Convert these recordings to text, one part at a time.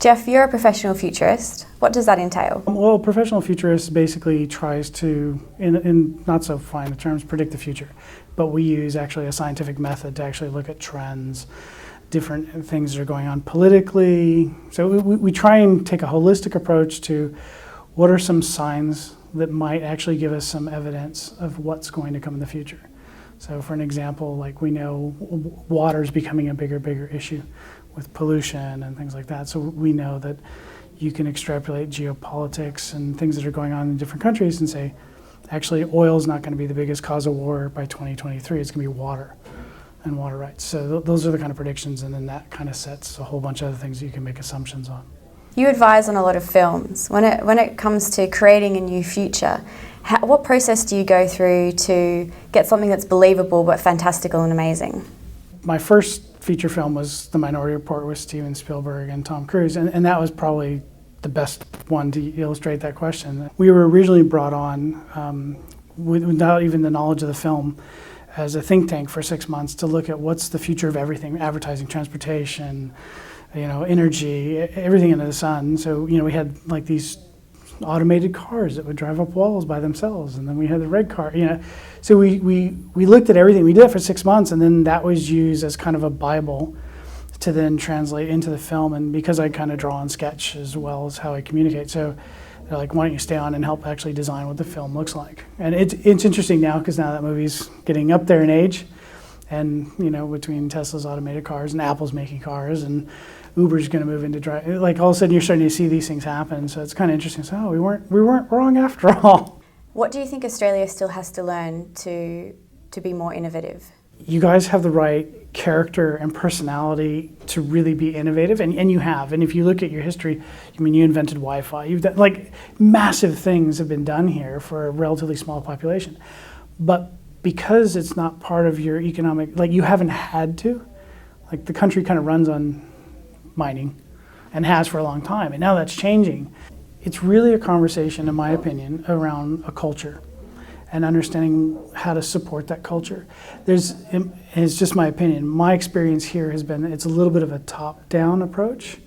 Jeff, you're a professional futurist. What does that entail? Well, a professional futurist basically tries to, in not so fine terms, predict the future. But we use actually a scientific method to actually look at trends, different things that are going on politically. So we try and take a holistic approach to what are some signs that might actually give us some evidence of what's going to come in the future. So for an example, like we know water is becoming a bigger issue with pollution and things like that. So we know that you can extrapolate geopolitics and things that are going on in different countries and say, actually oil is not going to be the biggest cause of war by 2023, it's going to be water and water rights. So those are the kind of predictions, and then that kind of sets a whole bunch of other things that you can make assumptions on. You advise on a lot of films. When it comes to creating a new future, what process do you go through to get something that's believable but fantastical and amazing? My first feature film was The Minority Report with Steven Spielberg and Tom Cruise, and that was probably the best one to illustrate that question. We were originally brought on without even the knowledge of the film as a think tank for 6 months to look at what's the future of everything: advertising, transportation, energy, everything under the sun. So we had like these automated cars that would drive up walls by themselves, and then we had the red car. So we looked at everything. We did that for 6 months, and then that was used as kind of a Bible to then translate into the film. And because I kind of draw and sketch as well as how I communicate, so they're like, why don't you stay on and help actually design what the film looks like? And it's interesting now because now that movie's getting up there in age, and between Tesla's automated cars and Apple's making cars and Uber's going to move into drive, like all of a sudden you're starting to see these things happen. So it's kind of interesting. So we weren't wrong after all. What do you think Australia still has to learn to be more innovative? You guys have the right character and personality to really be innovative, and you have. And if you look at your history, you invented Wi-Fi. You've done, like, massive things have been done here for a relatively small population. But because it's not part of your economic, like you haven't had to, like the country kind of runs on mining and has for a long time, and now that's changing. It's really a conversation, in my opinion, around a culture and understanding how to support that culture. It's just my opinion. My experience here has been it's a little bit of a top-down approach.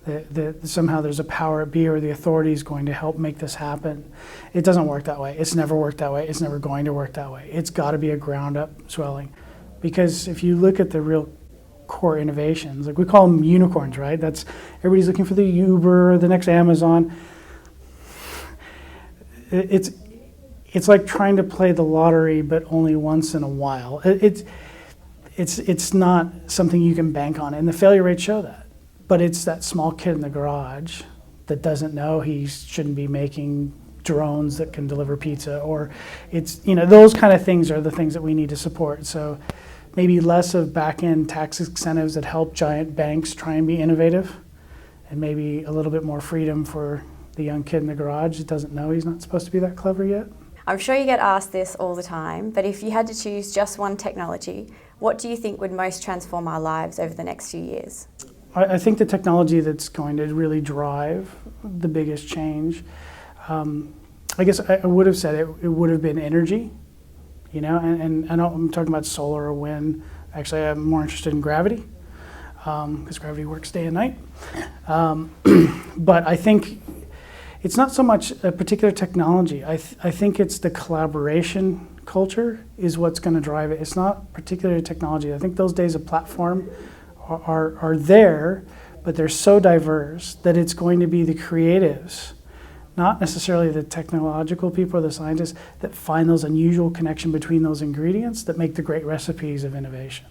That somehow there's a power be or the authority is going to help make this happen. It doesn't work that way. It's never worked that way. It's never going to work that way. It's got to be a ground-up swelling. Because if you look at the real core innovations, like we call them unicorns, right? That's everybody's looking for the Uber, the next Amazon. It's like trying to play the lottery, but only once in a while. It's not something you can bank on, and the failure rates show that. But it's that small kid in the garage that doesn't know he shouldn't be making drones that can deliver pizza, or it's those kind of things are the things that we need to support. So maybe less of back-end tax incentives that help giant banks try and be innovative, and maybe a little bit more freedom for the young kid in the garage that doesn't know he's not supposed to be that clever yet. I'm sure you get asked this all the time, but if you had to choose just one technology, what do you think would most transform our lives over the next few years? I think the technology that's going to really drive the biggest change, I guess I would have said it would have been energy, and I'm talking about solar or wind. Actually, I'm more interested in gravity, because gravity works day and night. But I think it's not so much a particular technology. I think it's the collaboration culture is what's going to drive it. It's not particular technology. I think those days of platform are there, but they're so diverse that it's going to be the creatives, not necessarily the technological people or the scientists, that find those unusual connection between those ingredients that make the great recipes of innovation.